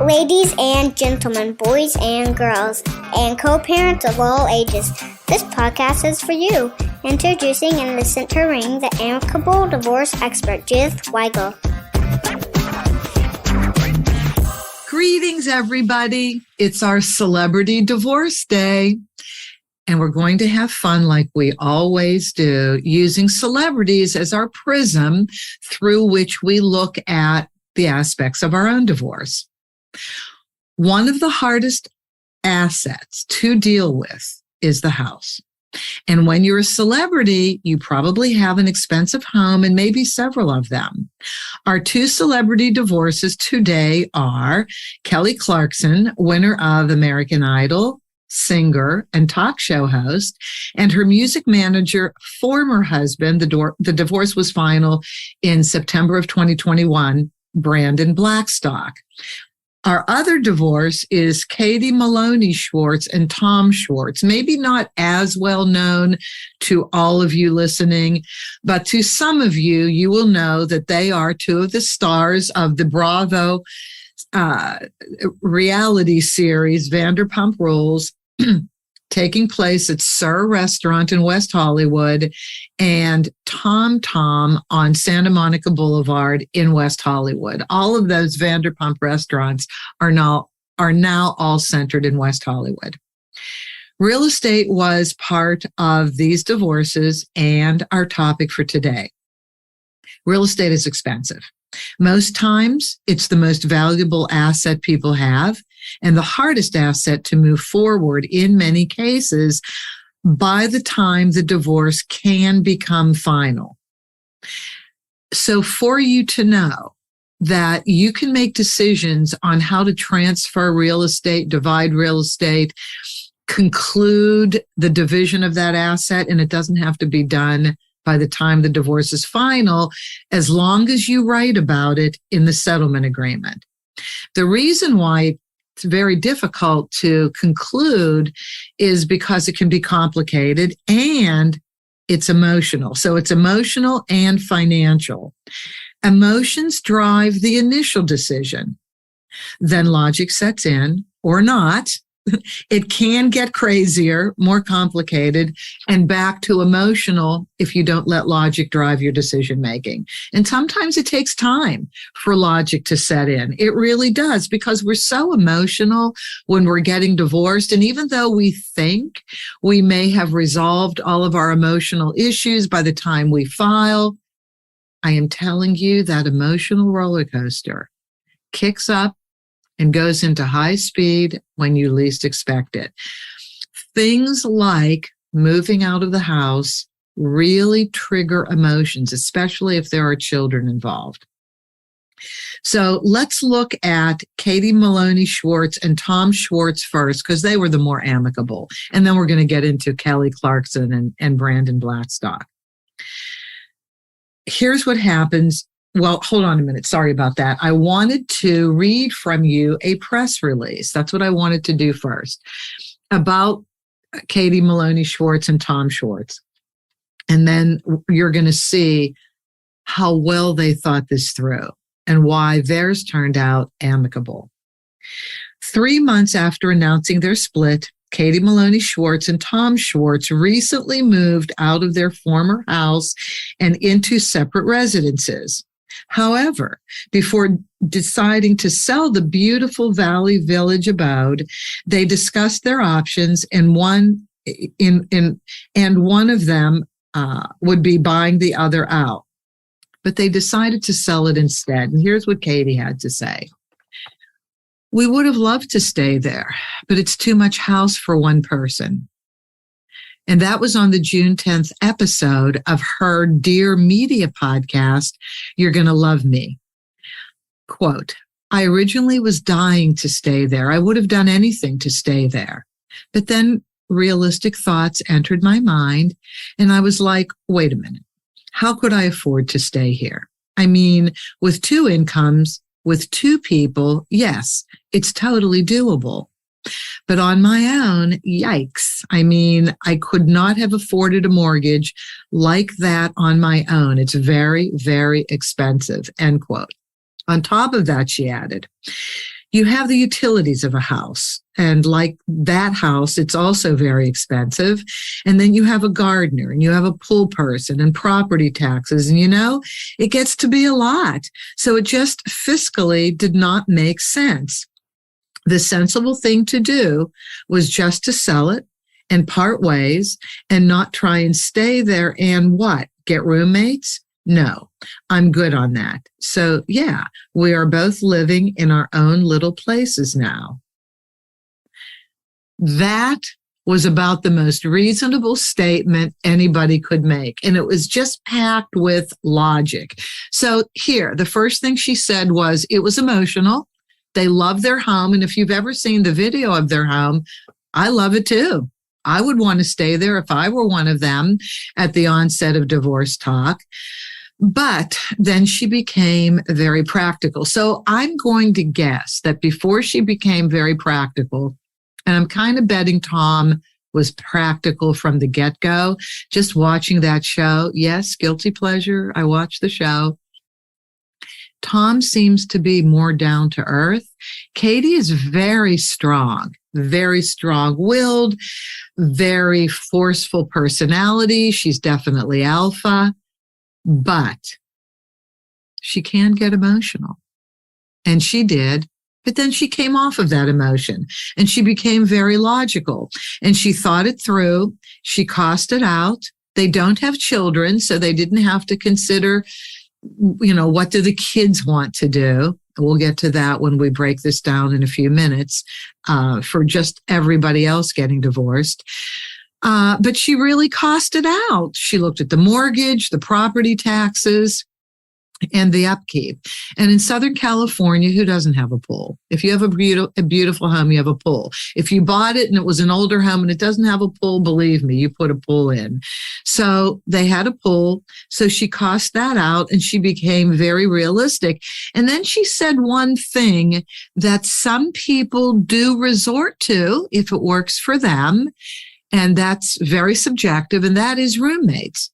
Ladies and gentlemen, boys and girls, and co-parents of all ages, this podcast is for you. Introducing and the center ring, the Amicable divorce expert, Judith Weigel. Greetings, everybody. It's our Celebrity Divorce Day, and we're going to have fun like we always do, using celebrities as our prism through which we look at the aspects of our own divorce. One of the hardest assets to deal with is the house. And when you're a celebrity, you probably have an expensive home and maybe several of them. Our two celebrity divorces today are Kelly Clarkson, winner of American Idol, singer and talk show host, and her music manager, former husband. The divorce was final in September of 2021, Brandon Blackstock. Our other divorce is Katie Maloney Schwartz and Tom Schwartz. Maybe not as well known to all of you listening, but to some of you, you will know that they are two of the stars of the Bravo reality series, Vanderpump Rules, taking place at Sir Restaurant in West Hollywood and Tom Tom on Santa Monica Boulevard in West Hollywood. All of those Vanderpump restaurants are now all centered in West Hollywood. Real estate was part of these divorces and our topic for today. Real estate is expensive. Most times, it's the most valuable asset people have and the hardest asset to move forward in many cases by the time the divorce can become final. So for you to know that you can make decisions on how to transfer real estate, divide real estate, conclude the division of that asset, and it doesn't have to be done by the time the divorce is final, as long as you write about it in the settlement agreement. The reason why it's very difficult to conclude is because it can be complicated and it's emotional. So it's emotional and financial. Emotions drive the initial decision. Then logic sets in, or not. It can get crazier, more complicated, and back to emotional if you don't let logic drive your decision making. And sometimes it takes time for logic to set in. It really does, because we're so emotional when we're getting divorced. And even though we think we may have resolved all of our emotional issues by the time we file, I am telling you that emotional roller coaster kicks up and goes into high speed when you least expect it. Things like moving out of the house really trigger emotions, especially if there are children involved. So let's look at Katie Maloney Schwartz and Tom Schwartz first, because they were the more amicable. And then we're going to get into Kelly Clarkson and Brandon Blackstock. Here's what happens. Well, hold on a minute. Sorry about that. I wanted to read from you a press release. That's what I wanted to do first about Katie Maloney Schwartz and Tom Schwartz. And then you're going to see how well they thought this through and why theirs turned out amicable. 3 months after announcing their split, Katie Maloney Schwartz and Tom Schwartz recently moved out of their former house and into separate residences. However, before deciding to sell the beautiful Valley Village abode, they discussed their options, and one of them would be buying the other out. But they decided to sell it instead. And here's what Katie had to say. We would have loved to stay there, but it's too much house for one person. And that was on the June 10th episode of her Dear Media podcast, You're Gonna Love Me. Quote, I originally was dying to stay there. I would have done anything to stay there. But then realistic thoughts entered my mind, and I was like, wait a minute. How could I afford to stay here? I mean, with 2 incomes, with 2 people, yes, it's totally doable. But on my own, yikes. I mean, I could not have afforded a mortgage like that on my own. It's very, very expensive, end quote. On top of that, she added, You have the utilities of a house. And like that house, it's also very expensive. And then you have a gardener and you have a pool person and property taxes. And, it gets to be a lot. So it just fiscally did not make sense. The sensible thing to do was just to sell it and part ways and not try and stay there and what? Get roommates? No, I'm good on that. So yeah, we are both living in our own little places now. That was about the most reasonable statement anybody could make. And it was just packed with logic. So here, the first thing she said was it was emotional. They love their home. And if you've ever seen the video of their home, I love it too. I would want to stay there if I were one of them at the onset of divorce talk. But then she became very practical. So I'm going to guess that before she became very practical, and I'm kind of betting Tom was practical from the get-go, just watching that show. Yes, guilty pleasure. I watched the show. Tom seems to be more down to earth. Katie is very strong-willed, very forceful personality. She's definitely alpha. But she can get emotional. And she did. But then she came off of that emotion and she became very logical and she thought it through. She cost it out. They don't have children, so they didn't have to consider, what do the kids want to do? We'll get to that when we break this down in a few minutes for just everybody else getting divorced. But she really costed out. She looked at the mortgage, the property taxes, and the upkeep. And in Southern California, who doesn't have a pool? If you have a beautiful home, you have a pool. If you bought it and it was an older home and it doesn't have a pool, believe me, you put a pool in. So they had a pool. So she cost that out and she became very realistic. And then she said one thing that some people do resort to if it works for them. And that's very subjective, and that is roommates.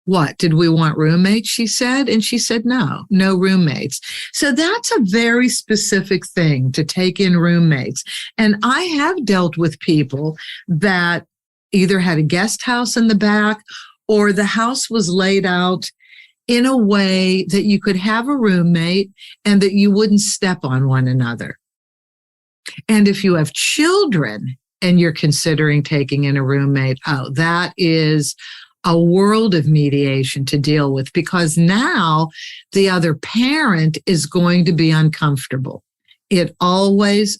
What, did we want roommates, she said? And she said, no roommates. So that's a very specific thing to take in roommates. And I have dealt with people that either had a guest house in the back or the house was laid out in a way that you could have a roommate and that you wouldn't step on one another. And if you have children, and you're considering taking in a roommate, that is a world of mediation to deal with because now the other parent is going to be uncomfortable. It always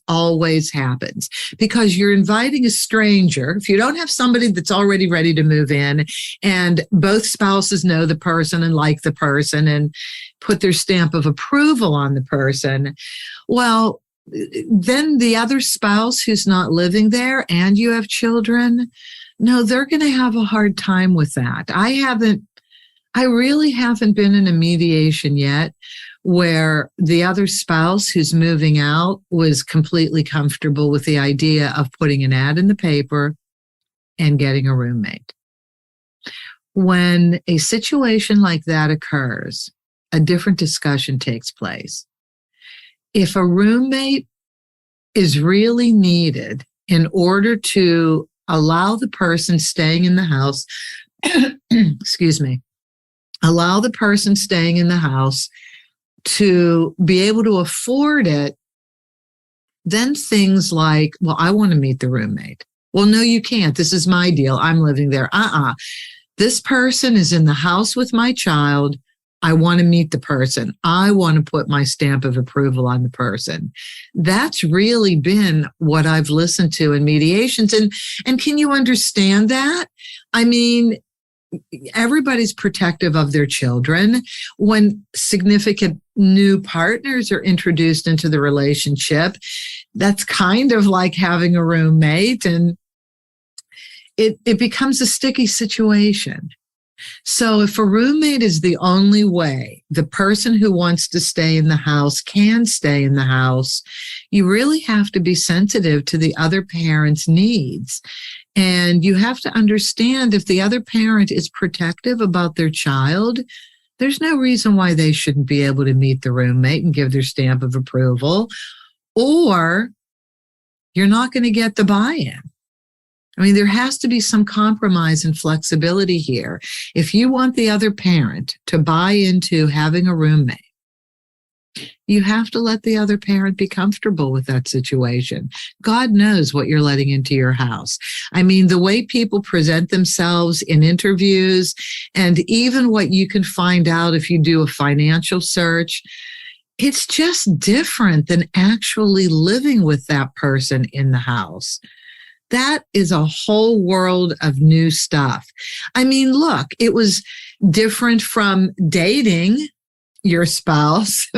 happens because you're inviting a stranger. If you don't have somebody that's already ready to move in and both spouses know the person and like the person and put their stamp of approval on the person, well, then the other spouse who's not living there and you have children, no, they're going to have a hard time with that. I really haven't been in a mediation yet where the other spouse who's moving out was completely comfortable with the idea of putting an ad in the paper and getting a roommate. When a situation like that occurs, a different discussion takes place. If a roommate is really needed in order to allow the person staying in the house, allow the person staying in the house to be able to afford it, then things like, well, I want to meet the roommate. Well, no, you can't. This is my deal. I'm living there. This person is in the house with my child. I want to meet the person. I want to put my stamp of approval on the person. That's really been what I've listened to in mediations. And can you understand that? I mean, everybody's protective of their children. When significant new partners are introduced into the relationship, that's kind of like having a roommate, and it becomes a sticky situation. So if a roommate is the only way the person who wants to stay in the house can stay in the house, you really have to be sensitive to the other parent's needs. And you have to understand if the other parent is protective about their child, there's no reason why they shouldn't be able to meet the roommate and give their stamp of approval. or you're not going to get the buy-in. I mean, there has to be some compromise and flexibility here. If you want the other parent to buy into having a roommate, you have to let the other parent be comfortable with that situation. God knows what you're letting into your house. I mean, the way people present themselves in interviews, and even what you can find out if you do a financial search, it's just different than actually living with that person in the house. That is a whole world of new stuff. I mean, look, it was different from dating your spouse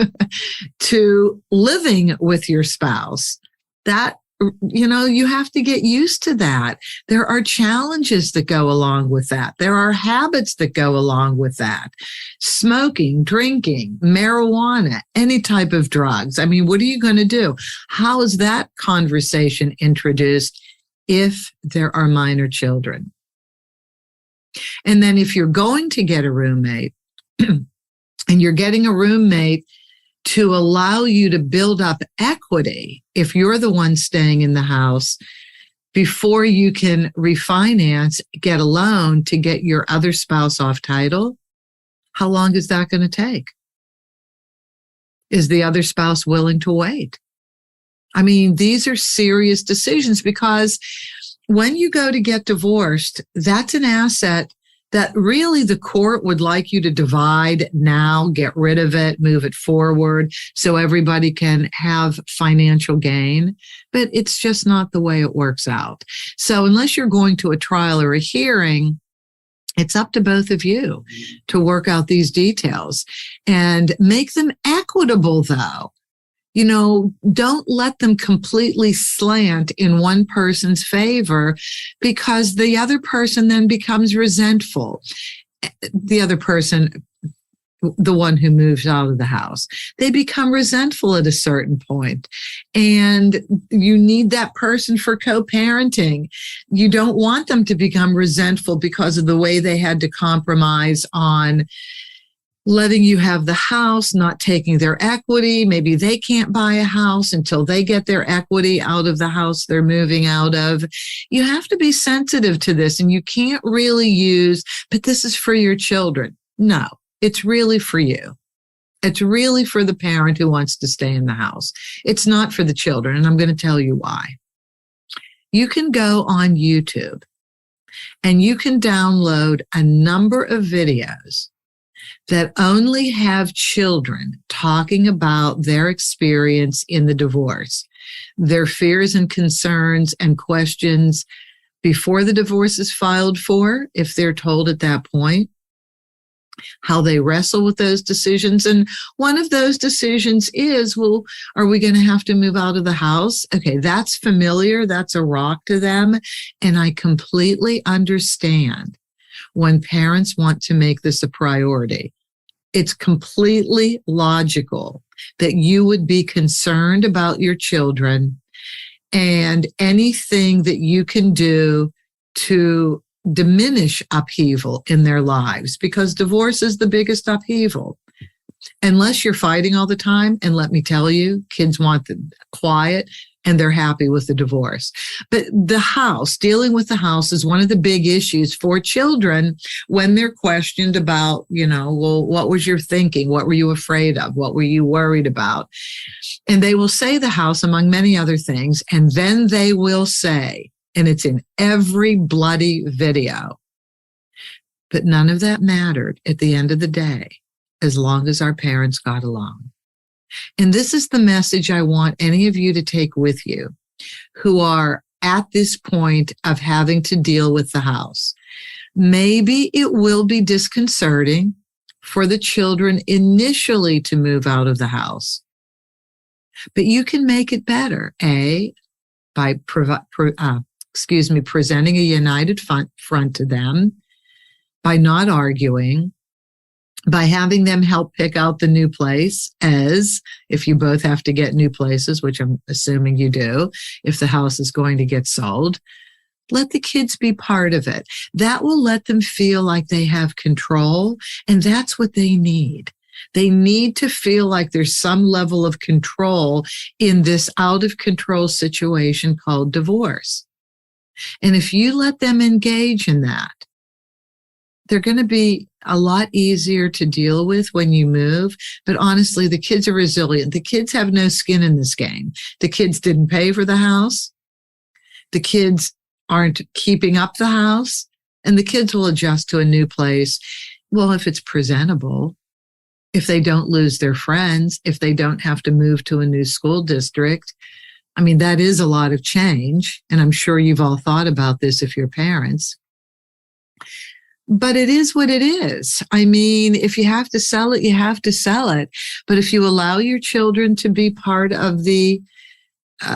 to living with your spouse. That, you have to get used to that. There are challenges that go along with that. There are habits that go along with that. Smoking, drinking, marijuana, any type of drugs. I mean, what are you going to do? How is that conversation introduced if there are minor children? And then if you're going to get a roommate, and you're getting a roommate to allow you to build up equity if you're the one staying in the house before you can refinance, get a loan to get your other spouse off title, how long is that going to take? Is the other spouse willing to wait? I mean, these are serious decisions, because when you go to get divorced, that's an asset that really the court would like you to divide now, get rid of it, move it forward so everybody can have financial gain. But it's just not the way it works out. So unless you're going to a trial or a hearing, it's up to both of you to work out these details and make them equitable, though. Don't let them completely slant in one person's favor, because the other person then becomes resentful. The other person, the one who moves out of the house, they become resentful at a certain point. And you need that person for co-parenting. You don't want them to become resentful because of the way they had to compromise on letting you have the house, not taking their equity. Maybe they can't buy a house until they get their equity out of the house they're moving out of. You have to be sensitive to this, and you can't really use, but this is for your children. No, it's really for you. It's really for the parent who wants to stay in the house. It's not for the children, and I'm going to tell you why. You can go on YouTube and you can download a number of videos that only have children talking about their experience in the divorce, their fears and concerns and questions before the divorce is filed for, if they're told at that point, how they wrestle with those decisions. And one of those decisions is, well, are we going to have to move out of the house? Okay, that's familiar. That's a rock to them. And I completely understand when parents want to make this a priority. It's completely logical that you would be concerned about your children and anything that you can do to diminish upheaval in their lives, because divorce is the biggest upheaval. Unless you're fighting all the time, and let me tell you, kids want the quiet and they're happy with the divorce. But the house, dealing with the house is one of the big issues for children when they're questioned about, well, what was your thinking? What were you afraid of? What were you worried about? And they will say the house, among many other things, and then they will say, and it's in every bloody video, but none of that mattered at the end of the day, as long as our parents got along. And this is the message I want any of you to take with you who are at this point of having to deal with the house. Maybe it will be disconcerting for the children initially to move out of the house, but you can make it better, by presenting a united front to them, by not arguing, by having them help pick out the new place, as if you both have to get new places, which I'm assuming you do, if the house is going to get sold. Let the kids be part of it. That will let them feel like they have control, and that's what they need. They need to feel like there's some level of control in this out of control situation called divorce. And if you let them engage in that, they're going to be a lot easier to deal with when you move. But honestly, the kids are resilient. The kids have no skin in this game. The kids didn't pay for the house. The kids aren't keeping up the house. And the kids will adjust to a new place. Well, if it's presentable, if they don't lose their friends, if they don't have to move to a new school district. I mean, that is a lot of change. And I'm sure you've all thought about this if you're parents. But it is what it is. I mean, if you have to sell it, you have to sell it. But if you allow your children to be part of the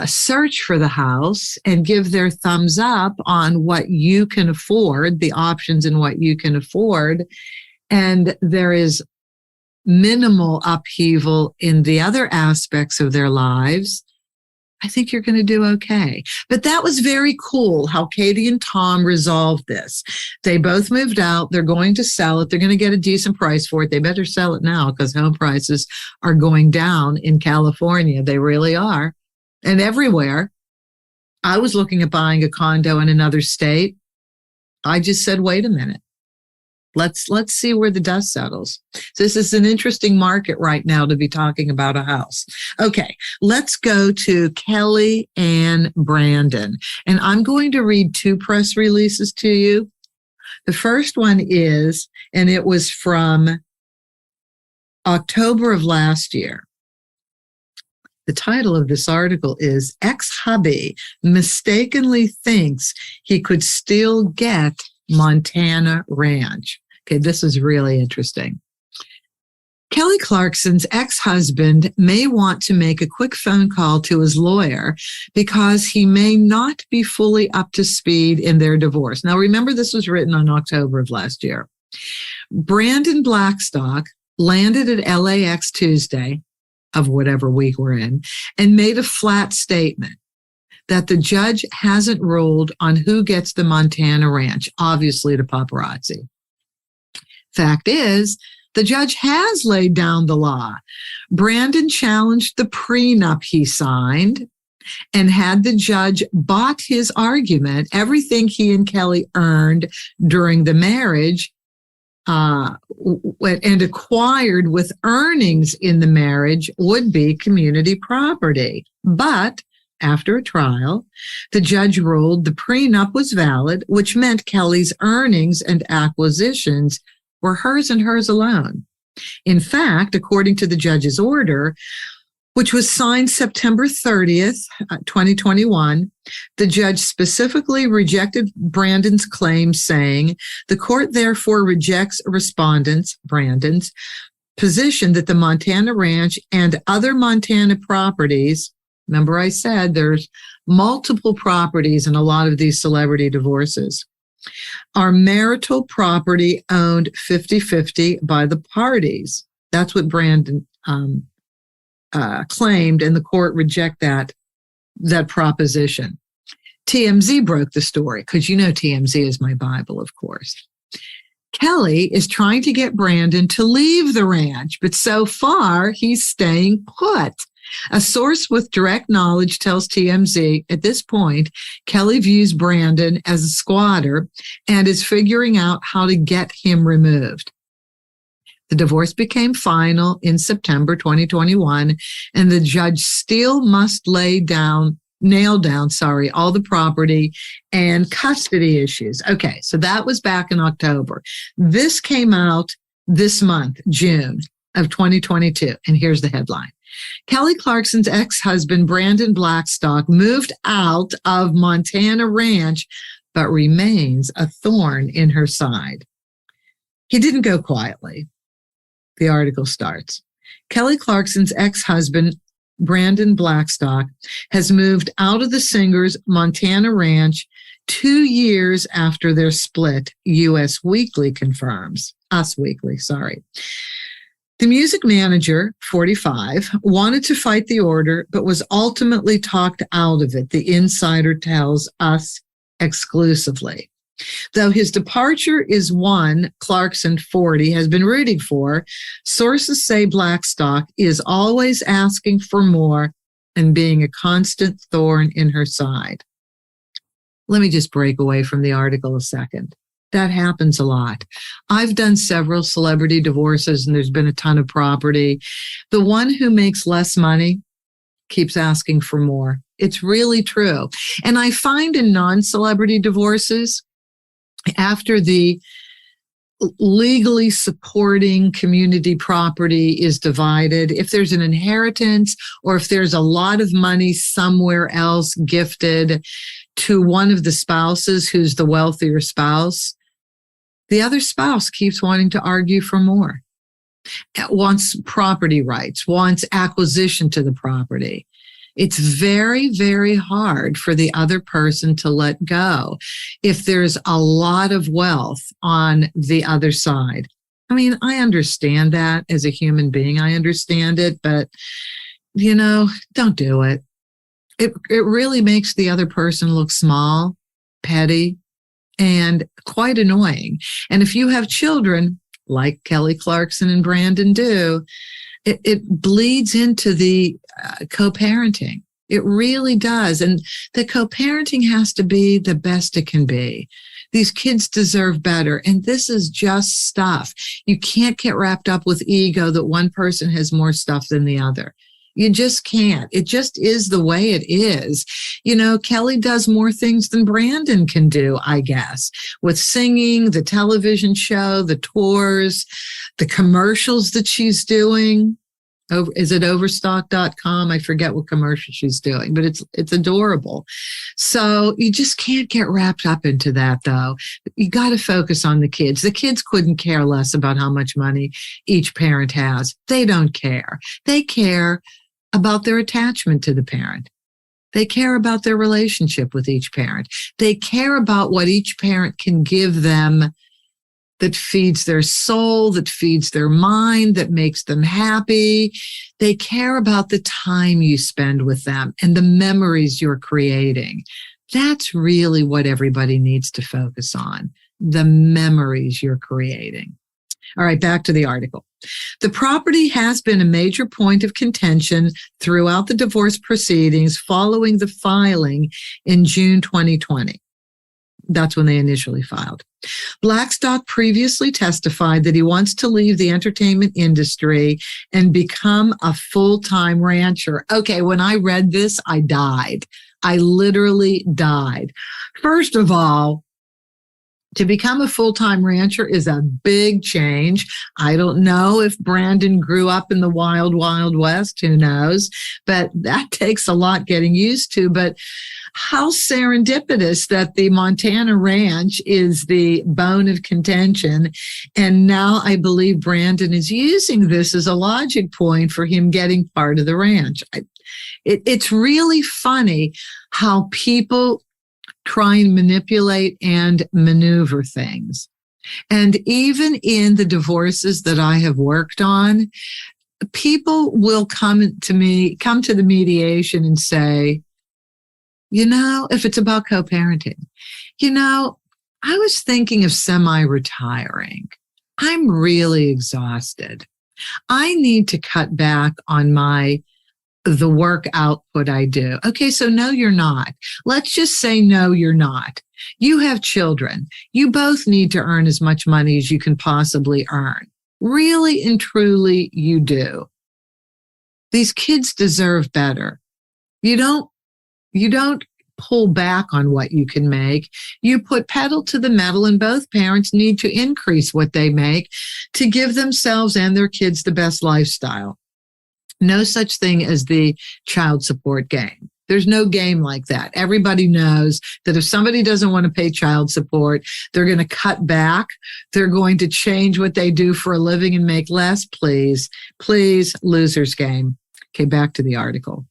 search for the house and give their thumbs up on what you can afford, the options and what you can afford, and there is minimal upheaval in the other aspects of their lives, I think you're going to do okay. But that was very cool how Katie and Tom resolved this. They both moved out. They're going to sell it. They're going to get a decent price for it. They better sell it now because home prices are going down in California. They really are. And everywhere. I was looking at buying a condo in another state. I just said, wait a minute. Let's see where the dust settles. This is an interesting market right now to be talking about a house. Okay, let's go to Kelly and Brandon. And I'm going to read two press releases to you. The first one is, and it was from October of last year. The title of this article is Ex-Hubby Mistakenly Thinks He Could Still Get Montana Ranch. Okay, this is really interesting. Kelly Clarkson's ex-husband may want to make a quick phone call to his lawyer because he may not be fully up to speed in their divorce. Now, remember, this was written on October of last year. Brandon Blackstock landed at LAX Tuesday of whatever week we're in and made a flat statement that the judge hasn't ruled on who gets the Montana ranch, obviously to paparazzi. Fact is, the judge has laid down the law. Brandon challenged the prenup he signed, and had the judge bought his argument, everything he and Kelly earned during the marriage and acquired with earnings in the marriage would be community property. But after a trial, the judge ruled the prenup was valid, which meant Kelly's earnings and acquisitions were hers and hers alone. In fact, according to the judge's order, which was signed September 30th, 2021, the judge specifically rejected Brandon's claim, saying, the court therefore rejects Brandon's position that the Montana ranch and other Montana properties, remember I said there's multiple properties in a lot of these celebrity divorces, are marital property owned 50-50 by the parties. That's what Brandon claimed, and the court rejected that proposition. TMZ broke the story, because you know TMZ is my Bible, of course. Kelly is trying to get Brandon to leave the ranch, but so far he's staying put. A source with direct knowledge tells TMZ at this point, Kelly views Brandon as a squatter and is figuring out how to get him removed. The divorce became final in September 2021, and the judge still must nail down, all the property and custody issues. Okay, so that was back in October. This came out this month, June of 2022, and here's the headline. Kelly Clarkson's ex-husband, Brandon Blackstock, moved out of Montana Ranch, but remains a thorn in her side. He didn't go quietly. The article starts. Kelly Clarkson's ex-husband, Brandon Blackstock, has moved out of the singer's Montana Ranch 2 years after their split, Us Weekly confirms. Us Weekly, sorry. The music manager, 45, wanted to fight the order, but was ultimately talked out of it, the insider tells Us exclusively. Though his departure is one Clarkson, 40, has been rooting for, sources say Blackstock is always asking for more and being a constant thorn in her side. Let me just break away from the article a second. That happens a lot. I've done several celebrity divorces and there's been a ton of property. The one who makes less money keeps asking for more. It's really true. And I find in non-celebrity divorces, after the legally supporting community property is divided, if there's an inheritance or if there's a lot of money somewhere else gifted to one of the spouses who's the wealthier spouse, the other spouse keeps wanting to argue for more, wants property rights, wants acquisition to the property. It's very, very hard for the other person to let go if there's a lot of wealth on the other side. I mean, I understand that as a human being. I understand it, but, don't do it. It really makes the other person look small, petty, and quite annoying. And if you have children, like Kelly Clarkson and Brandon do, it bleeds into the co-parenting. It really does. And the co-parenting has to be the best it can be. These kids deserve better. And this is just stuff. You can't get wrapped up with ego that one person has more stuff than the other. You just can't. It just is the way it is. Kelly does more things than Brandon can do, I guess, with singing, the television show, the tours, the commercials that she's doing. Is it overstock.com? I forget what commercial she's doing, but it's adorable. So you just can't get wrapped up into that, though. You got to focus on the kids. The kids couldn't care less about how much money each parent has. They don't care. They care about their attachment to the parent. They care about their relationship with each parent. They care about what each parent can give them that feeds their soul, that feeds their mind, that makes them happy. They care about the time you spend with them and the memories you're creating. That's really what everybody needs to focus on, the memories you're creating. All right, back to the article. The property has been a major point of contention throughout the divorce proceedings following the filing in June 2020. That's when they initially filed. Blackstock previously testified that he wants to leave the entertainment industry and become a full-time rancher. Okay, when I read this, I died. I literally died. First of all, to become a full-time rancher is a big change. I don't know if Brandon grew up in the wild, wild west. Who knows? But that takes a lot getting used to. But how serendipitous that the Montana ranch is the bone of contention. And now I believe Brandon is using this as a logic point for him getting part of the ranch. It's really funny how people try and manipulate and maneuver things. And even in the divorces that I have worked on, people will come to the mediation and say, if it's about co-parenting, I was thinking of semi-retiring. I'm really exhausted. I need to cut back on the work output I do. Okay, so no, you're not. Let's just say no, you're not. You have children. You both need to earn as much money as you can possibly earn. Really and truly, you do. These kids deserve better. You don't pull back on what you can make. You put pedal to the metal, and both parents need to increase what they make to give themselves and their kids the best lifestyle. No such thing as the child support game. There's no game like that. Everybody knows that if somebody doesn't want to pay child support, they're going to cut back. They're going to change what they do for a living and make less. Please, loser's game. Okay, back to the article.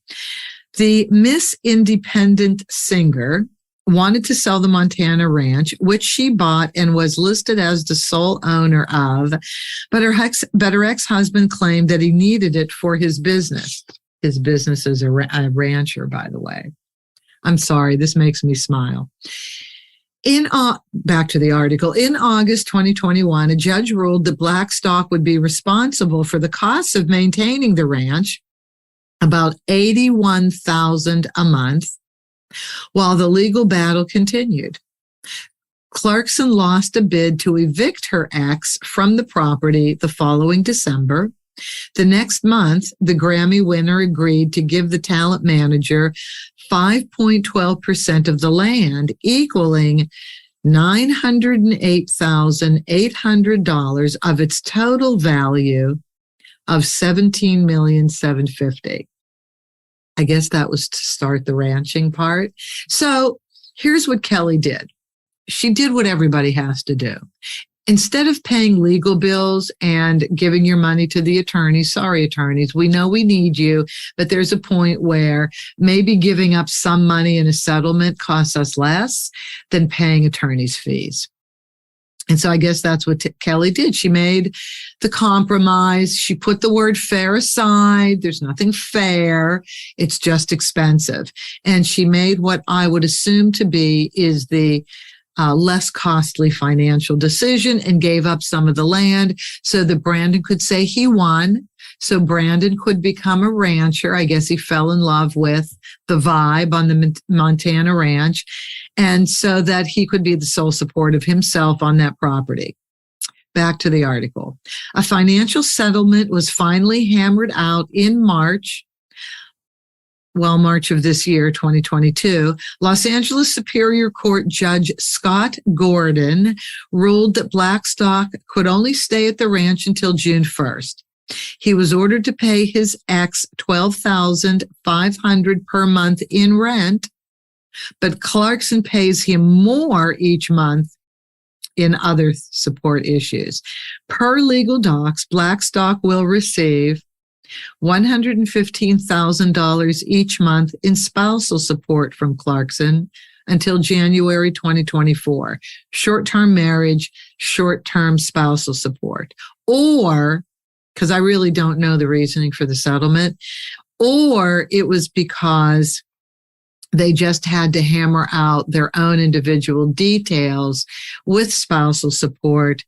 The Miss Independent singer wanted to sell the Montana ranch, which she bought and was listed as the sole owner of, but her ex-husband claimed that he needed it for his business. His business is a rancher, by the way. I'm sorry, this makes me smile. Back to the article. In August 2021, a judge ruled that Blackstock would be responsible for the costs of maintaining the ranch, about $81,000 a month, while the legal battle continued. Clarkson lost a bid to evict her ex from the property the following December. The next month, the Grammy winner agreed to give the talent manager 5.12% of the land, equaling $908,800 of its total value of $17,750,000. I guess that was to start the ranching part. So here's what Kelly did. She did what everybody has to do. Instead of paying legal bills and giving your money to the attorneys, sorry, attorneys, we know we need you, but there's a point where maybe giving up some money in a settlement costs us less than paying attorneys' fees. And so I guess that's what Kelly did. She made the compromise. She put the word fair aside. There's nothing fair. It's just expensive. And she made what I would assume to be is the less costly financial decision and gave up some of the land so that Brandon could say he won. So Brandon could become a rancher. I guess he fell in love with the vibe on the Montana ranch, and so that he could be the sole support of himself on that property. Back to the article. A financial settlement was finally hammered out in March of this year, 2022, Los Angeles Superior Court Judge Scott Gordon ruled that Blackstock could only stay at the ranch until June 1st. He was ordered to pay his ex $12,500 per month in rent, but Clarkson pays him more each month in other support issues. Per legal docs, Blackstock will receive $115,000 each month in spousal support from Clarkson until January 2024. Short-term marriage, short-term spousal support. Or, because I really don't know the reasoning for the settlement, or it was because they just had to hammer out their own individual details with spousal support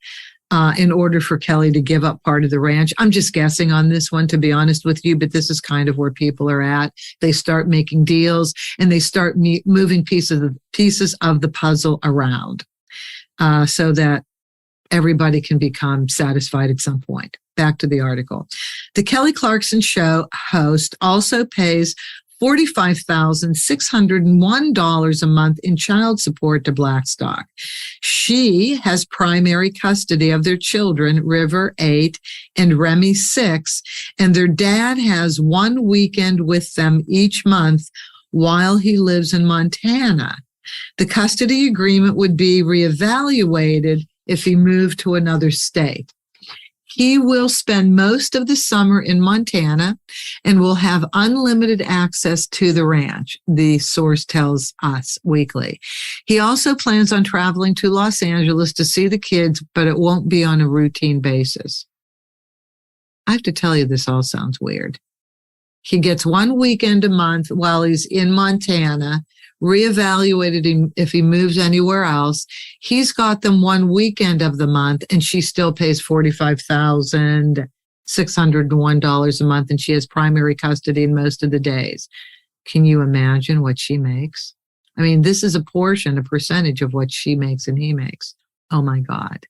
in order for Kelly to give up part of the ranch. I'm just guessing on this one, to be honest with you, but this is kind of where people are at. They start making deals and they start moving pieces of the puzzle around so that everybody can become satisfied at some point. Back to the article. The Kelly Clarkson Show host also pays $45,601 a month in child support to Blackstock. She has primary custody of their children, River, 8, and Remy, 6, and their dad has one weekend with them each month while he lives in Montana. The custody agreement would be reevaluated if he moved to another state. He will spend most of the summer in Montana and will have unlimited access to the ranch, the source tells Us Weekly. He also plans on traveling to Los Angeles to see the kids, but it won't be on a routine basis. I have to tell you, this all sounds weird. He gets one weekend a month while he's in Montana, reevaluated him if he moves anywhere else. He's got them one weekend of the month, and she still pays $45,601 a month, and she has primary custody in most of the days. Can you imagine what she makes? I mean, this is a percentage of what she makes and he makes. Oh my God.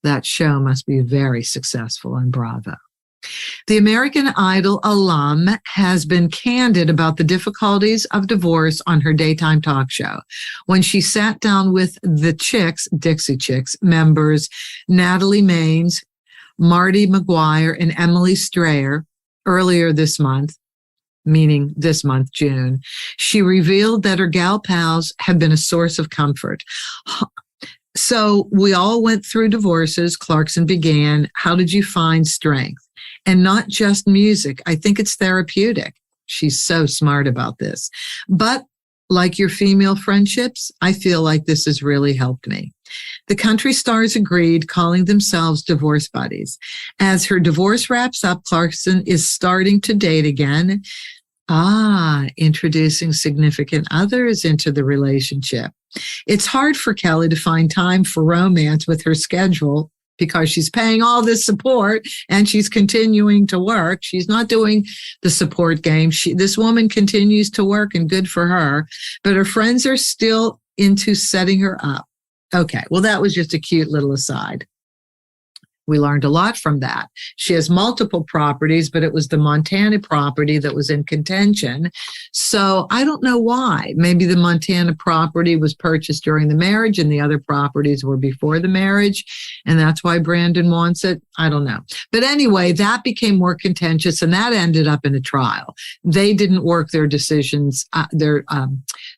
That show must be very successful on Bravo. The American Idol alum has been candid about the difficulties of divorce on her daytime talk show. When she sat down with the Chicks, Dixie Chicks members, Natalie Maines, Marty McGuire, and Emily Strayer earlier this month, meaning this month, June, she revealed that her gal pals have been a source of comfort. So we all went through divorces. Clarkson began. How did you find strength? And not just music. I think it's therapeutic. She's so smart about this. But like your female friendships, I feel like this has really helped me. The country stars agreed, calling themselves divorce buddies. As her divorce wraps up, Clarkson is starting to date again. Introducing significant others into the relationship. It's hard for Kelly to find time for romance with her schedule because she's paying all this support and she's continuing to work. She's not doing the support game. This woman continues to work, and good for her, but her friends are still into setting her up. Okay, well, that was just a cute little aside. We learned a lot from that. She has multiple properties, but it was the Montana property that was in contention. So I don't know why. Maybe the Montana property was purchased during the marriage and the other properties were before the marriage, and that's why Brandon wants it. I don't know. But anyway, that became more contentious, and that ended up in a trial. They didn't work their decisions, their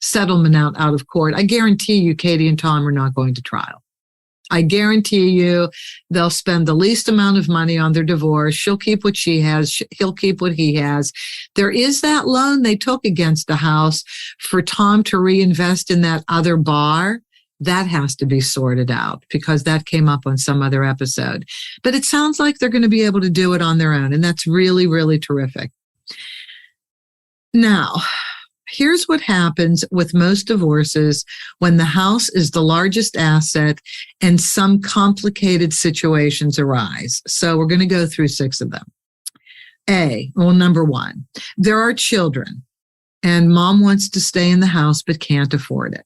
settlement out of court. I guarantee you, Katie and Tom are not going to trial. I guarantee you they'll spend the least amount of money on their divorce. She'll keep what she has. He'll keep what he has. There is that loan they took against the house for Tom to reinvest in that other bar. That has to be sorted out because that came up on some other episode. But it sounds like they're going to be able to do it on their own, and that's really, really terrific. Now, here's what happens with most divorces when the house is the largest asset and some complicated situations arise. So we're going to go through 6 of them. Number 1, there are children and mom wants to stay in the house but can't afford it.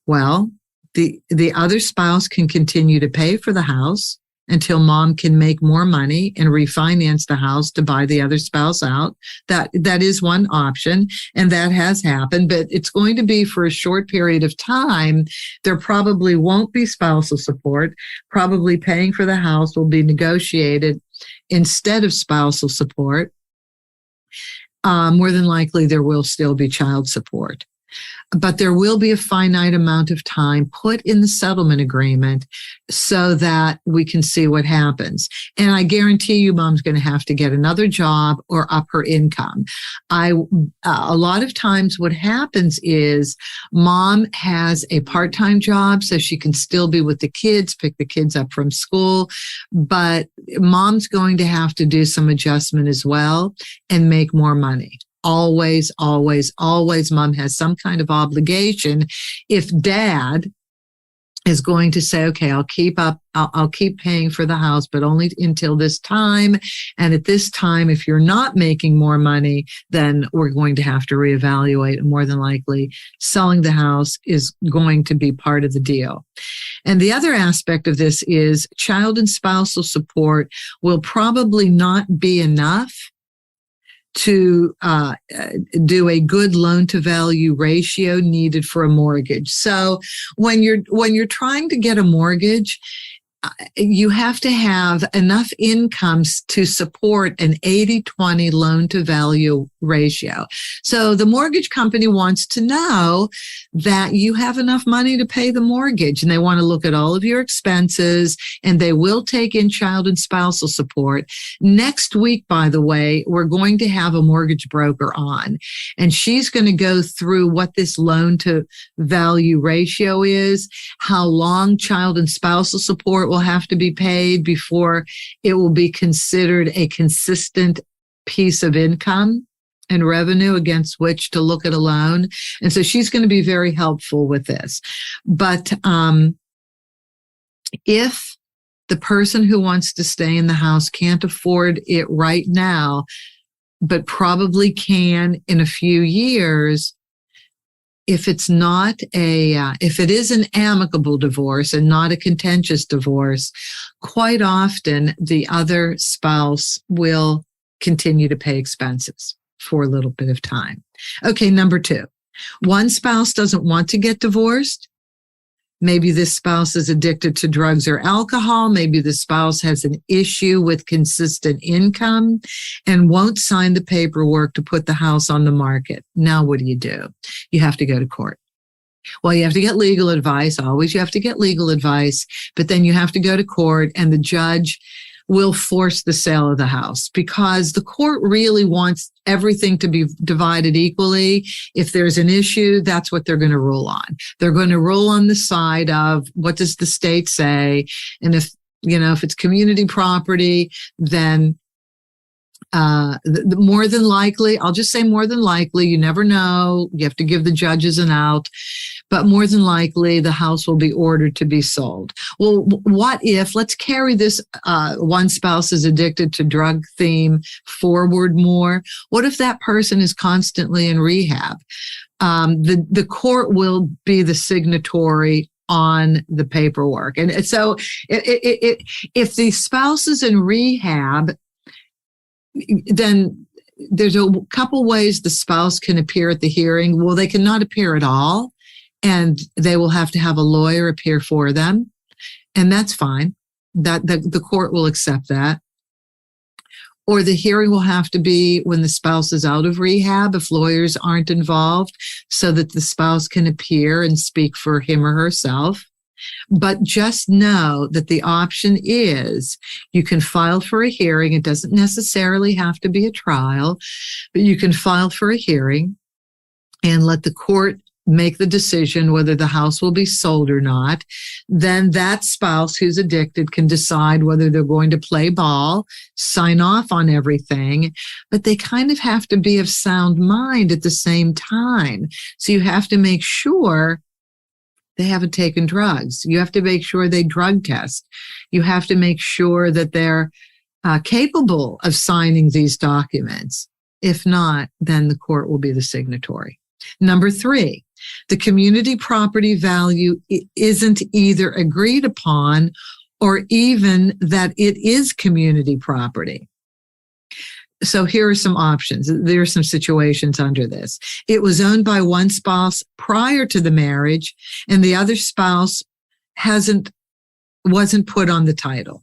Well, the other spouse can continue to pay for the house until mom can make more money and refinance the house to buy the other spouse out. That is one option, and that has happened, but it's going to be for a short period of time. There probably won't be spousal support. Probably paying for the house will be negotiated instead of spousal support. More than likely, there will still be child support. But there will be a finite amount of time put in the settlement agreement so that we can see what happens. And I guarantee you mom's going to have to get another job or up her income. A lot of times what happens is mom has a part-time job so she can still be with the kids, pick the kids up from school, but mom's going to have to do some adjustment as well and make more money. Always, always, always mom has some kind of obligation. If dad is going to say, okay, I'll keep paying for the house, but only until this time. And at this time, if you're not making more money, then we're going to have to reevaluate. And more than likely, selling the house is going to be part of the deal. And the other aspect of this is child and spousal support will probably not be enough to do a good loan to value ratio needed for a mortgage. So when you're trying to get a mortgage, you have to have enough incomes to support an 80-20 loan to value ratio. So the mortgage company wants to know that you have enough money to pay the mortgage, and they want to look at all of your expenses, and they will take in child and spousal support. Next week, by the way, we're going to have a mortgage broker on, and she's going to go through what this loan to value ratio is, how long child and spousal support will have to be paid before it will be considered a consistent piece of income and revenue against which to look at a loan. And so she's going to be very helpful with this. But if the person who wants to stay in the house can't afford it right now, but probably can in a few years, if it is an amicable divorce and not a contentious divorce, quite often the other spouse will continue to pay expenses for a little bit of time. Okay, number 2, one spouse doesn't want to get divorced. Maybe this spouse is addicted to drugs or alcohol. Maybe the spouse has an issue with consistent income and won't sign the paperwork to put the house on the market. Now, what do? You have to go to court. Well, you have to get legal advice. Always you have to get legal advice, but then you have to go to court and the judge will force the sale of the house because the court really wants everything to be divided equally. If there's an issue, that's what they're going to rule on. They're going to rule on the side of what does the state say? And if it's community property, then more than likely, I'll just say more than likely, you never know. You have to give the judges an out. but more than likely the house will be ordered to be sold. Well, what if, let's carry this one spouse is addicted to drug theme forward more. What if that person is constantly in rehab? The court will be the signatory on the paperwork. And so if the spouse is in rehab, then there's a couple ways the spouse can appear at the hearing. Well, they cannot appear at all, and they will have to have a lawyer appear for them. And that's fine. That the court will accept that. Or the hearing will have to be when the spouse is out of rehab, if lawyers aren't involved, so that the spouse can appear and speak for him or herself. But just know that the option is you can file for a hearing. It doesn't necessarily have to be a trial, but you can file for a hearing and let the court make the decision whether the house will be sold or not. Then that spouse who's addicted can decide whether they're going to play ball, sign off on everything, but they kind of have to be of sound mind at the same time. So you have to make sure they haven't taken drugs. You have to make sure they drug test. You have to make sure that they're capable of signing these documents. If not, then the court will be the signatory. Number 3, the community property value isn't either agreed upon or even that it is community property. So here are some options. There are some situations under this. It was owned by one spouse prior to the marriage, and the other spouse wasn't put on the title.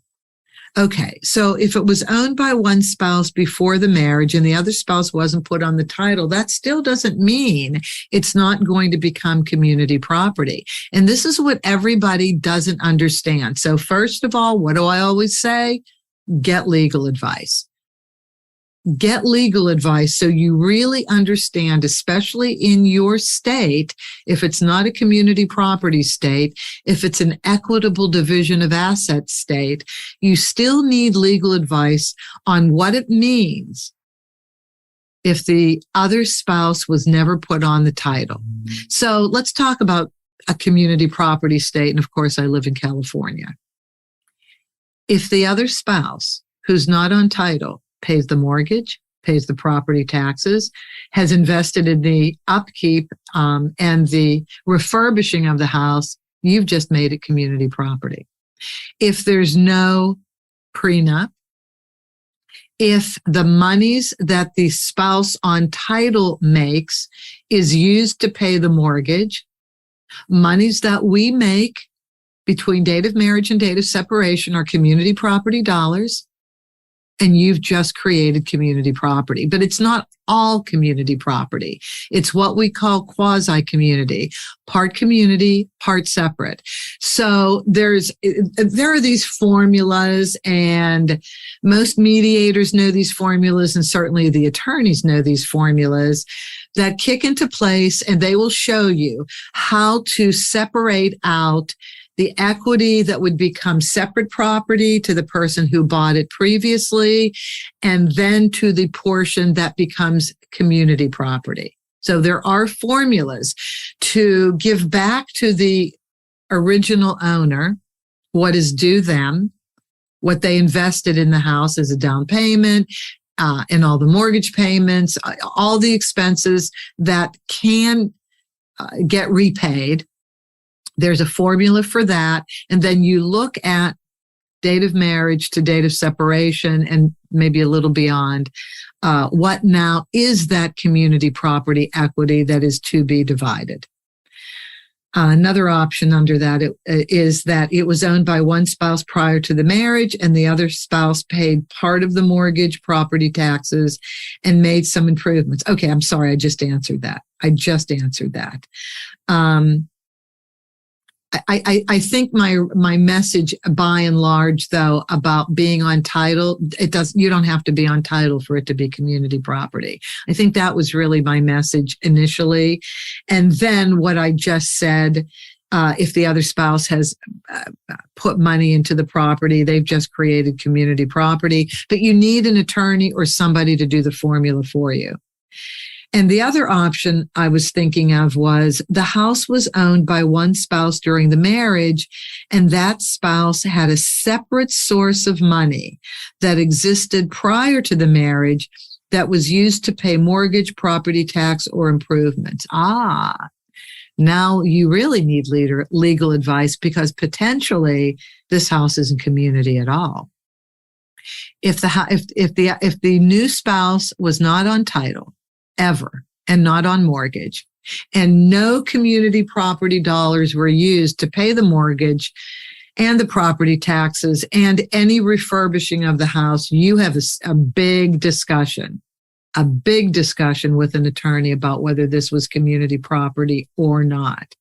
Okay, so if it was owned by one spouse before the marriage and the other spouse wasn't put on the title, that still doesn't mean it's not going to become community property. And this is what everybody doesn't understand. So first of all, what do I always say? Get legal advice. Get legal advice so you really understand, especially in your state, if it's not a community property state, if it's an equitable division of assets state, you still need legal advice on what it means if the other spouse was never put on the title. So let's talk about a community property state. And of course, I live in California. If the other spouse who's not on title pays the mortgage, pays the property taxes, has invested in the upkeep and the refurbishing of the house, you've just made it community property. If there's no prenup, if the monies that the spouse on title makes is used to pay the mortgage, monies that we make between date of marriage and date of separation are community property dollars, and you've just created community property. But it's not all community property. It's what we call quasi-community, part community, part separate. So there are these formulas, and most mediators know these formulas, and certainly the attorneys know these formulas that kick into place, and they will show you how to separate out the equity that would become separate property to the person who bought it previously, and then to the portion that becomes community property. So there are formulas to give back to the original owner what is due them, what they invested in the house as a down payment, and all the mortgage payments, all the expenses that can get repaid. There's a formula for that. And then you look at date of marriage to date of separation and maybe a little beyond. What now is that community property equity that is to be divided? Another option under that is that it was owned by one spouse prior to the marriage, and the other spouse paid part of the mortgage, property taxes, and made some improvements. Okay, I'm sorry, I just answered that. I think my message by and large, though, about being on title, you don't have to be on title for it to be community property. I think that was really my message initially. And then what I just said, if the other spouse has put money into the property, they've just created community property, but you need an attorney or somebody to do the formula for you. And the other option I was thinking of was the house was owned by one spouse during the marriage, and that spouse had a separate source of money that existed prior to the marriage that was used to pay mortgage, property tax, or improvements. Now you really need legal advice, because potentially this house isn't community at all. If the new spouse was not on title ever and not on mortgage, and no community property dollars were used to pay the mortgage and the property taxes and any refurbishing of the house, you have a big discussion with an attorney about whether this was community property or not.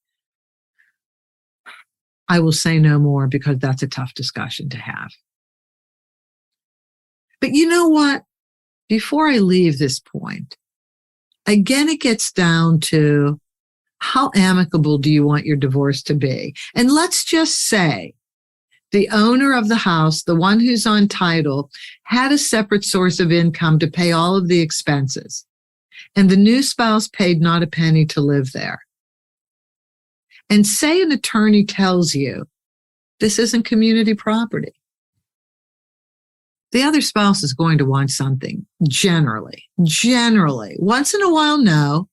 I will say no more, because that's a tough discussion to have. But you know what? Before I leave this point, again, it gets down to how amicable do you want your divorce to be? And let's just say the owner of the house, the one who's on title, had a separate source of income to pay all of the expenses, and the new spouse paid not a penny to live there. And say an attorney tells you this isn't community property. The other spouse is going to want something, generally. Once in a while, no.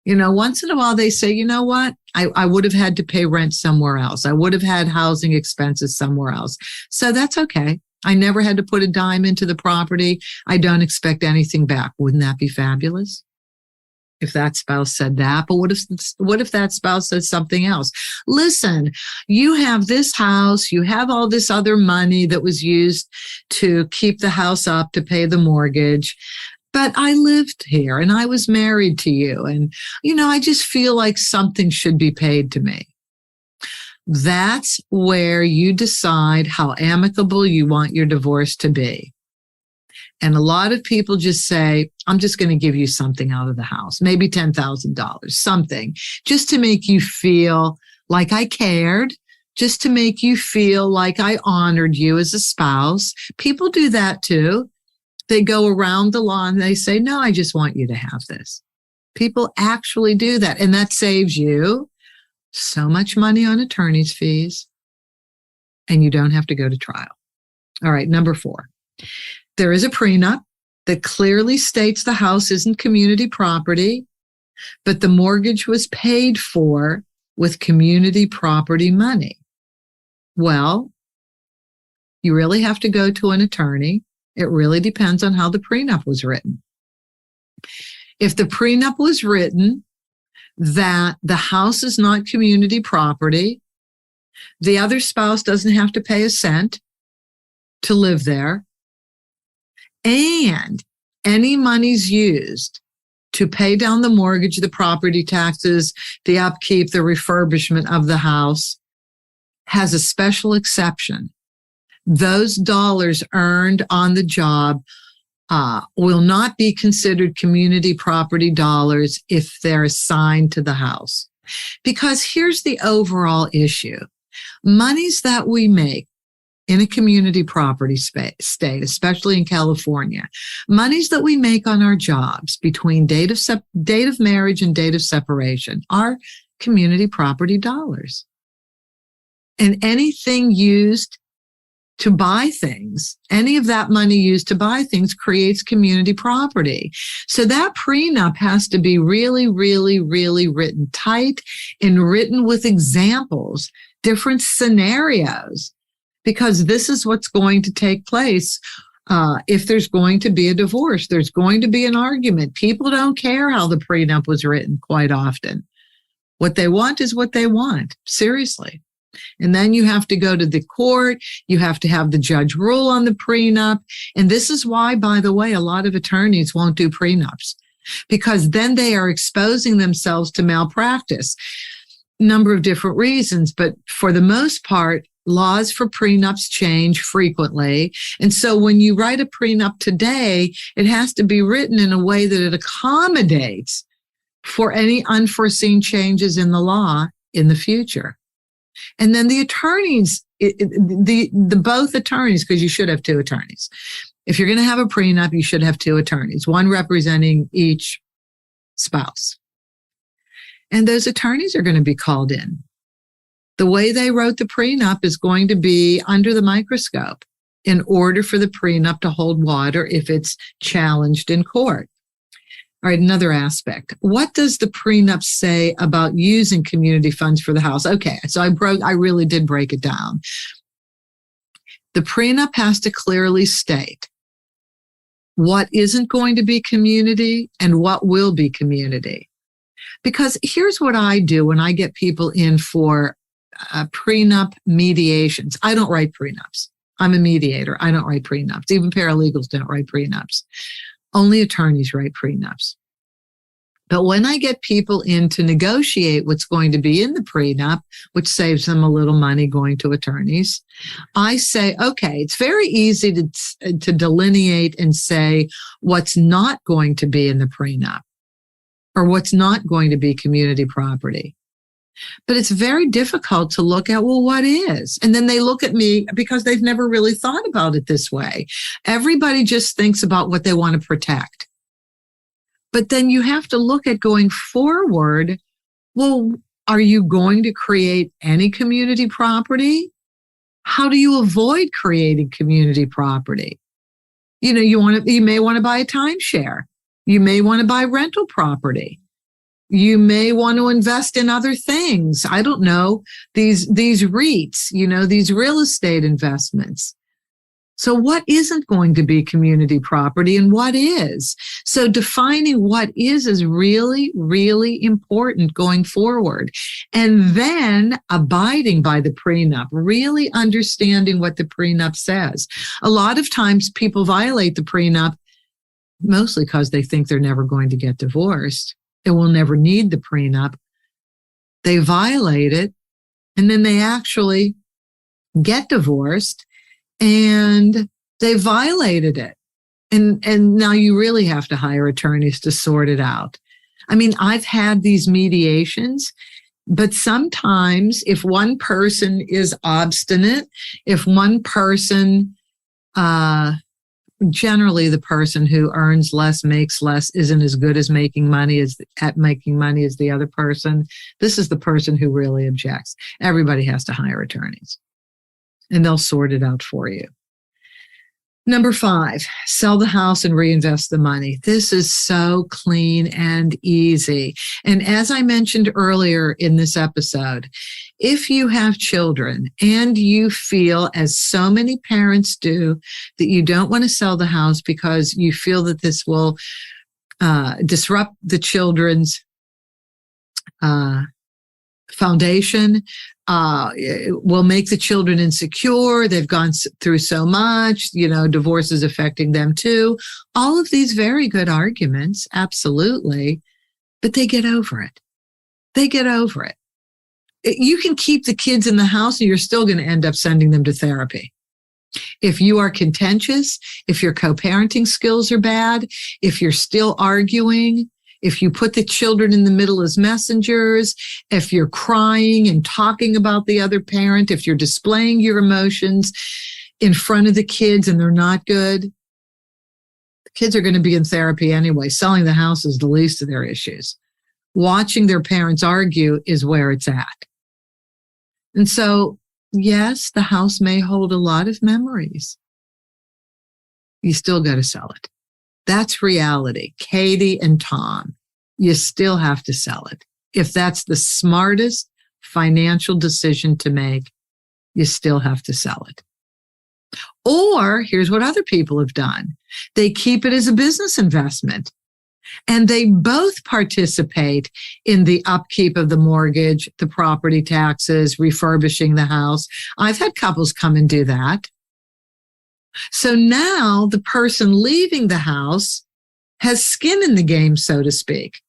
Once in a while they say, you know what? I would have had to pay rent somewhere else. I would have had housing expenses somewhere else. So that's okay. I never had to put a dime into the property. I don't expect anything back. Wouldn't that be fabulous? If that spouse said that, but what if that spouse says something else? Listen, you have this house, you have all this other money that was used to keep the house up, to pay the mortgage, but I lived here and I was married to you. And, I just feel like something should be paid to me. That's where you decide how amicable you want your divorce to be. And a lot of people just say, I'm just going to give you something out of the house, maybe $10,000, something, just to make you feel like I cared, just to make you feel like I honored you as a spouse. People do that too. They go around the law and they say, no, I just want you to have this. People actually do that. And that saves you so much money on attorney's fees, and you don't have to go to trial. All right, number 4. There is a prenup that clearly states the house isn't community property, but the mortgage was paid for with community property money. Well, you really have to go to an attorney. It really depends on how the prenup was written. If the prenup was written that the house is not community property, the other spouse doesn't have to pay a cent to live there, and any monies used to pay down the mortgage, the property taxes, the upkeep, the refurbishment of the house has a special exception. Those dollars earned on the job will not be considered community property dollars if they're assigned to the house. Because here's the overall issue. Monies that we make in a community property state, especially in California, monies that we make on our jobs between date of marriage and date of separation are community property dollars. And anything used to buy things, any of that money used to buy things creates community property. So that prenup has to be really, really, really written tight and written with examples, different scenarios, because this is what's going to take place. If there's going to be a divorce, there's going to be an argument. People don't care how the prenup was written quite often. What they want is what they want, seriously. And then you have to go to the court. You have to have the judge rule on the prenup. And this is why, by the way, a lot of attorneys won't do prenups, because then they are exposing themselves to malpractice. Number of different reasons, but for the most part, laws for prenups change frequently. And so when you write a prenup today, it has to be written in a way that it accommodates for any unforeseen changes in the law in the future. And then the attorneys, both attorneys, because you should have 2 attorneys. If you're going to have a prenup, you should have 2 attorneys, one representing each spouse. And those attorneys are going to be called in. The way they wrote the prenup is going to be under the microscope in order for the prenup to hold water if it's challenged in court. All right, another aspect. What does the prenup say about using community funds for the house? Okay, so I really did break it down. The prenup has to clearly state what isn't going to be community and what will be community. Because here's what I do when I get people in for prenup mediations. I don't write prenups. I'm a mediator. I don't write prenups. Even paralegals don't write prenups. Only attorneys write prenups. But when I get people in to negotiate what's going to be in the prenup, which saves them a little money going to attorneys, I say, okay, it's very easy to delineate and say what's not going to be in the prenup or what's not going to be community property. But it's very difficult to look at, well, what is? And then they look at me because they've never really thought about it this way. Everybody just thinks about what they want to protect. But then you have to look at going forward. Well, are you going to create any community property? How do you avoid creating community property? You may want to buy a timeshare. You may want to buy rental property. You may want to invest in other things. I don't know, these REITs, these real estate investments. So what isn't going to be community property and what is? So defining what is really, really important going forward. And then abiding by the prenup, really understanding what the prenup says. A lot of times people violate the prenup mostly because they think they're never going to get divorced. They will never need the prenup. They violate it, and then they actually get divorced, and they violated it. And now you really have to hire attorneys to sort it out. I mean, I've had these mediations, but sometimes if one person is obstinate, if one person, generally the person who earns less, makes less, isn't as good as making money as the other person. This is the person who really objects. Everybody has to hire attorneys, and they'll sort it out for you. Number 5, sell the house and reinvest the money. This is so clean and easy. And as I mentioned earlier in this episode, if you have children and you feel, as so many parents do, that you don't want to sell the house because you feel that this will disrupt the children's foundation, will make the children insecure. They've gone through so much, divorce is affecting them too. All of these very good arguments, absolutely, but they get over it. They get over it. You can keep the kids in the house and you're still going to end up sending them to therapy. If you are contentious, if your co-parenting skills are bad, if you're still arguing, if you put the children in the middle as messengers, if you're crying and talking about the other parent, if you're displaying your emotions in front of the kids and they're not good, the kids are going to be in therapy anyway. Selling the house is the least of their issues. Watching their parents argue is where it's at. And so, yes, the house may hold a lot of memories. You still got to sell it. That's reality. Katie and Tom, you still have to sell it. If that's the smartest financial decision to make, you still have to sell it. Or here's what other people have done. They keep it as a business investment, and they both participate in the upkeep of the mortgage, the property taxes, refurbishing the house. I've had couples come and do that. So now the person leaving the house has skin in the game, so to speak.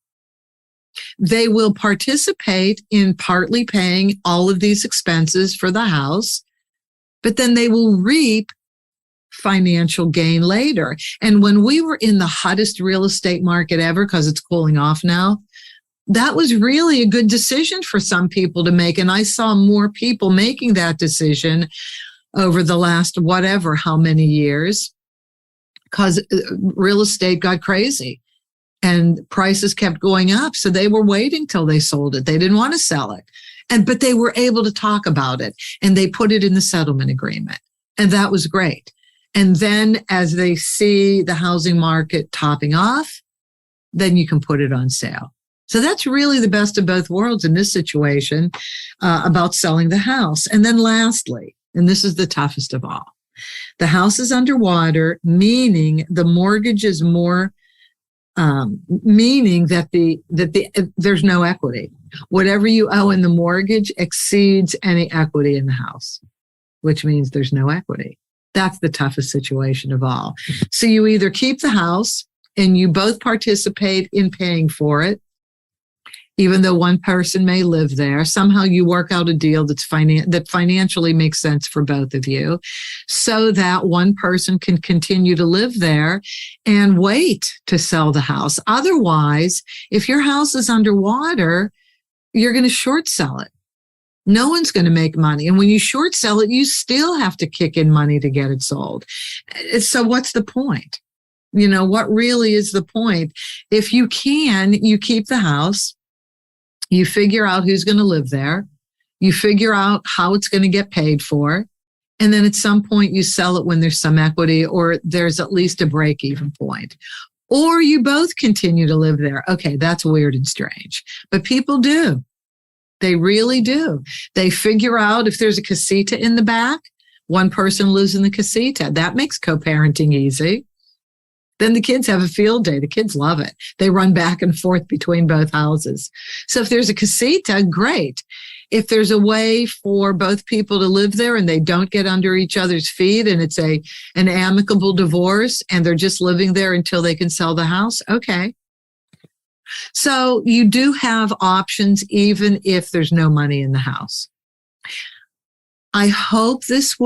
They will participate in partly paying all of these expenses for the house, but then they will reap financial gain later. And when we were in the hottest real estate market ever, because it's cooling off now, that was really a good decision for some people to make. And I saw more people making that decision over the last how many years, because real estate got crazy. and prices kept going up. So they were waiting till they sold it. They didn't want to sell it. But they were able to talk about it, and they put it in the settlement agreement. And that was great. And then as they see the housing market topping off, then you can put it on sale. So that's really the best of both worlds in this situation about selling the house. And then lastly, and this is the toughest of all, the house is underwater, meaning the mortgage is more, meaning that there's no equity. Whatever you owe in the mortgage exceeds any equity in the house, which means there's no equity. That's the toughest situation of all. So you either keep the house and you both participate in paying for it, even though one person may live there. Somehow you work out a deal that financially makes sense for both of you, so that one person can continue to live there and wait to sell the house. Otherwise, if your house is underwater, you're going to short sell it. No one's going to make money. And when you short sell it, you still have to kick in money to get it sold. So what's the point? What really is the point? If you can, you keep the house. You figure out who's going to live there. You figure out how it's going to get paid for. And then at some point you sell it when there's some equity, or there's at least a break-even point. Or you both continue to live there. Okay, that's weird and strange. But people do. They really do. They figure out if there's a casita in the back, one person lives in the casita. That makes co-parenting easy. Then the kids have a field day. The kids love it. They run back and forth between both houses. So if there's a casita, great. If there's a way for both people to live there and they don't get under each other's feet and it's an amicable divorce and they're just living there until they can sell the house, okay. So you do have options even if there's no money in the house. I hope this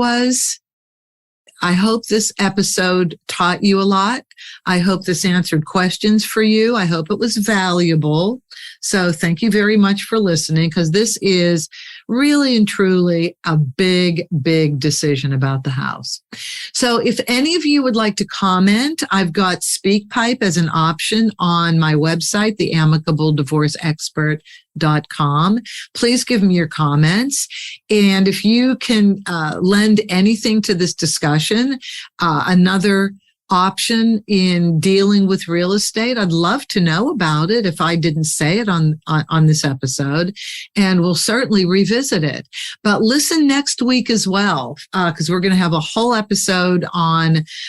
episode taught you a lot. I hope this answered questions for you. I hope it was valuable. So thank you very much for listening, because this is really and truly a big, big decision about the house. So if any of you would like to comment, I've got SpeakPipe as an option on my website, theamicableddivorceexpert.com. Please give me your comments. And if you can lend anything to this discussion, another option in dealing with real estate, I'd love to know about it if I didn't say it on this episode, and we'll certainly revisit it. But listen next week as well, because we're going to have a whole episode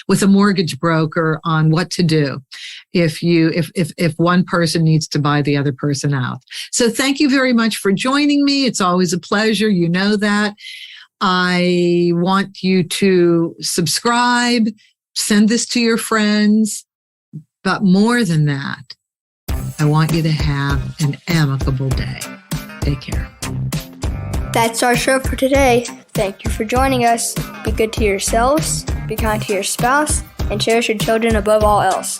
with a mortgage broker on what to do if one person needs to buy the other person out. So thank you very much for joining me. It's always a pleasure. You know that. I want you to subscribe, send this to your friends, but more than that, I want you to have an amicable day. Take care. That's our show for today. Thank you for joining us. Be good to yourselves, be kind to your spouse, and cherish your children above all else.